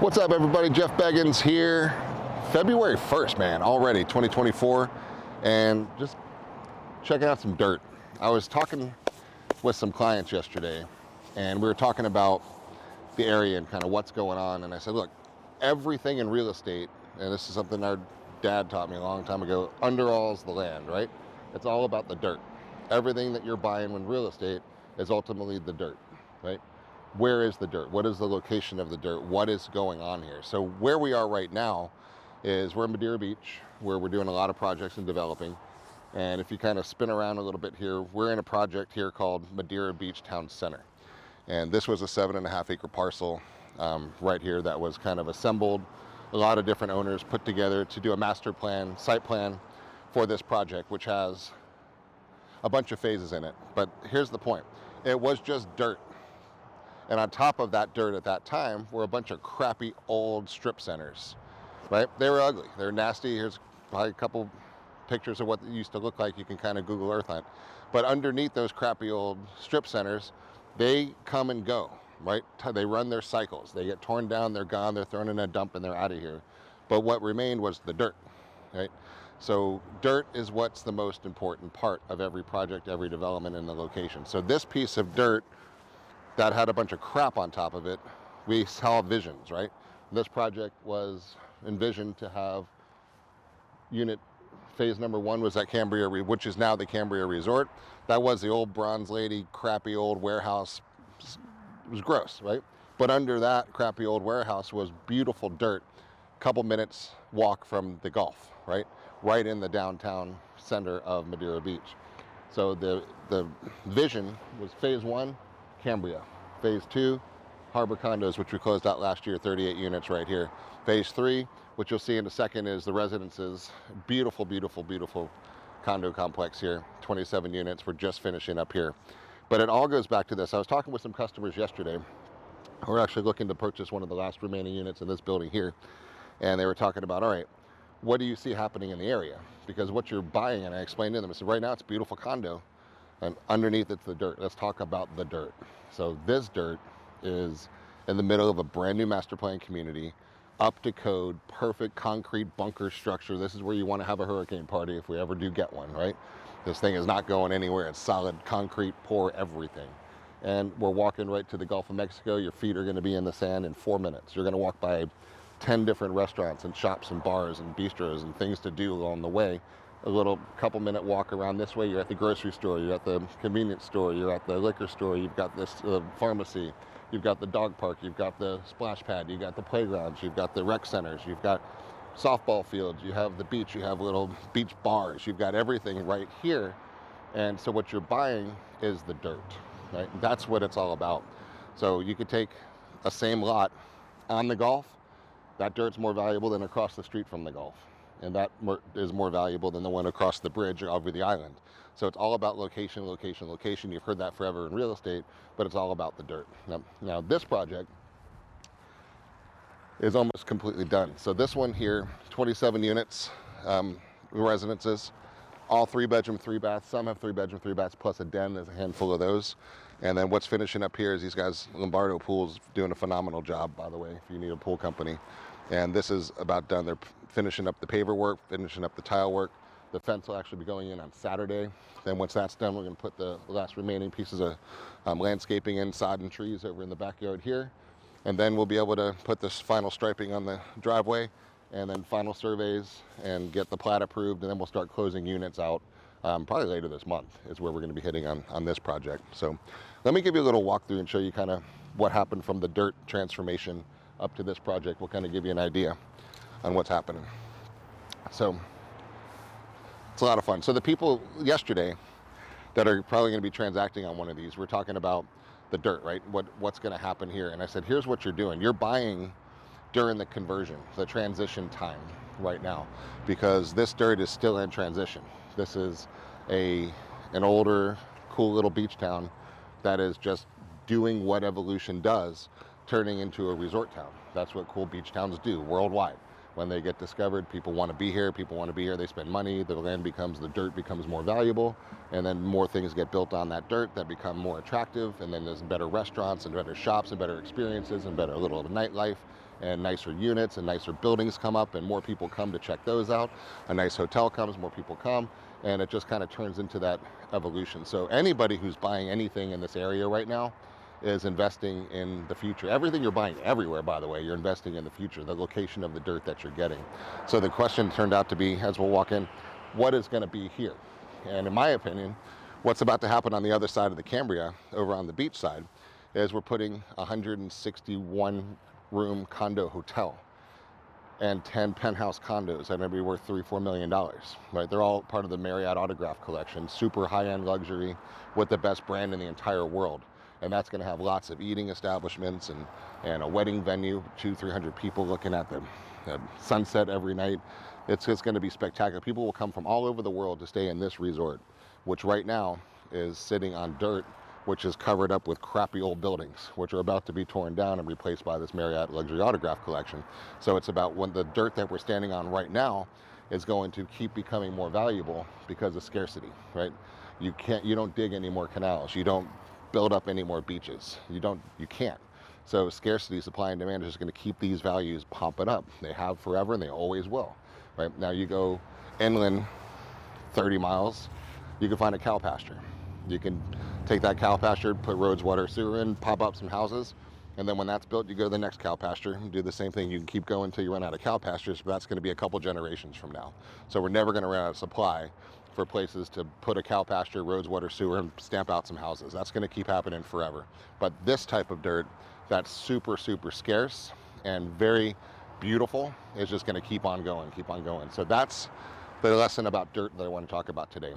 What's up, everybody? Jeff Beggins here. February 1st, man, already 2024, and just checking out some dirt. I was talking with some clients yesterday, and we were talking about the area and kind of what's going on, and I said, look, everything in real estate, and this is something our dad taught me a long time ago, underalls the land, right? It's all about the dirt. Everything that you're buying in real estate is ultimately the dirt, right? Where is the dirt? What is the location of the dirt? What is going on here? So where we are right now is we're in Madeira Beach, where we're doing a lot of projects and developing. And if you kind of spin around a little bit here, we're in a project here called Madeira Beach Town Center. And this was a 7.5 acre parcel right here that was kind of assembled. A lot of different owners put together to do a master plan, site plan for this project, which has a bunch of phases in it. But here's the point. It was just dirt. And on top of that dirt at that time were a bunch of crappy old strip centers, right? They were ugly. They're nasty. Here's probably a couple pictures of what they used to look like. You can kind of Google Earth Hunt. But underneath those crappy old strip centers, they come and go, right? They run their cycles. They get torn down, they're gone, they're thrown in a dump, and they're out of here. But what remained was the dirt, right? So dirt is what's the most important part of every project, every development in the location. So this piece of dirt that had a bunch of crap on top of it, we saw visions, right? This project was envisioned to have unit phase number 1 was at Cambria, which is now the Cambria Resort. That was the old Bronze Lady, crappy old warehouse. It was gross, right? But under that crappy old warehouse was beautiful dirt, couple minutes walk from the Gulf, right? Right in the downtown center of Madeira Beach. So the vision was phase 1, Cambria. Phase 2, Harbor Condos, which we closed out last year, 38 units right here. Phase 3, which you'll see in a second, is the residences. Beautiful, beautiful, beautiful condo complex here, 27 units. We're just finishing up here. But it all goes back to this. I was talking with some customers yesterday who are actually looking to purchase one of the last remaining units in this building here. And they were talking about, all right, what do you see happening in the area? Because what you're buying, and I explained to them, I said, right now it's a beautiful condo, and underneath it's the dirt. Let's talk about the dirt. So this dirt is in the middle of a brand new master plan community, up to code, perfect concrete bunker structure. This is where you want to have a hurricane party if we ever do get one, right? This thing is not going anywhere. It's solid concrete, pour everything. And we're walking right to the Gulf of Mexico. Your feet are going to be in the sand in 4 minutes. You're going to walk by 10 different restaurants and shops and bars and bistros and things to do along the way. A little couple minute walk around this way, you're at the grocery store, you're at the convenience store, you're at the liquor store, you've got this pharmacy, you've got the dog park, you've got the splash pad, you've got the playgrounds, you've got the rec centers, you've got softball fields, you have the beach, you have little beach bars, you've got everything right here. And so what you're buying is the dirt, right? That's what it's all about. So you could take a same lot on the Gulf. That dirt's more valuable than across the street from the Gulf. And that is more valuable than the one across the bridge or over the island. So it's all about location, location, location. You've heard that forever in real estate, but it's all about the dirt. Now this project is almost completely done. So this one here, 27 units, residences, all 3-bedroom, 3-bath. Some have 3-bedroom, 3-baths plus a den. There's a handful of those. And then what's finishing up here is these guys, Lombardo Pools, doing a phenomenal job, by the way, if you need a pool company. And this is about done. They're finishing up the paver work, finishing up the tile work. The fence will actually be going in on Saturday. Then once that's done, we're going to put the last remaining pieces of landscaping in, sod and trees over in the backyard here. And then we'll be able to put this final striping on the driveway and then final surveys and get the plat approved. And then we'll start closing units out probably later this month is where we're going to be hitting on this project. So let me give you a little walkthrough and show you kind of what happened from the dirt transformation up to this project. We'll kind of give you an idea on what's happening. So it's a lot of fun. So the people yesterday that are probably going to be transacting on one of these, we're talking about the dirt, right? What's going to happen here? And I said, here's what you're doing. You're buying during the conversion, the transition time right now, because this dirt is still in transition. This is an older, cool little beach town that is just doing what evolution does, turning into a resort town. That's what cool beach towns do worldwide. When they get discovered, people want to be here, they spend money, the dirt becomes more valuable, and then more things get built on that dirt that become more attractive, and then there's better restaurants and better shops and better experiences and better little nightlife, and nicer units and nicer buildings come up, and more people come to check those out. A nice hotel comes, more people come, and it just kind of turns into that evolution. So anybody who's buying anything in this area right now is investing in the future. Everything you're buying everywhere, by the way, you're investing in the future, the location of the dirt that you're getting. So the question turned out to be, as we'll walk in, what is going to be here? And in my opinion, what's about to happen on the other side of the Cambria, over on the beach side, is we're putting a 161 room condo hotel and 10 penthouse condos that are going to be worth $3-4 million, right? They're all part of the Marriott Autograph Collection, super high-end luxury with the best brand in the entire world. And that's going to have lots of eating establishments and a wedding venue, 200-300 people looking at the sunset every night. It's just going to be spectacular. People will come from all over the world to stay in this resort, which right now is sitting on dirt, which is covered up with crappy old buildings, which are about to be torn down and replaced by this Marriott Luxury Autograph Collection. So it's about when the dirt that we're standing on right now is going to keep becoming more valuable because of scarcity, right? You don't dig any more canals. You don't build up any more beaches. You can't. So scarcity, supply and demand is just going to keep these values pumping up. They have forever and they always will, right? Now you go inland 30 miles, you can find a cow pasture. You can take that cow pasture, put roads, water, sewer in, pop up some houses, and then when that's built, you go to the next cow pasture and do the same thing. You can keep going until you run out of cow pastures, but that's going to be a couple generations from now. So we're never going to run out of supply for places to put a cow pasture, roads, water, sewer, and stamp out some houses. That's going to keep happening forever. But this type of dirt that's super, super scarce and very beautiful is just going to keep on going, keep on going. So that's the lesson about dirt that I want to talk about today.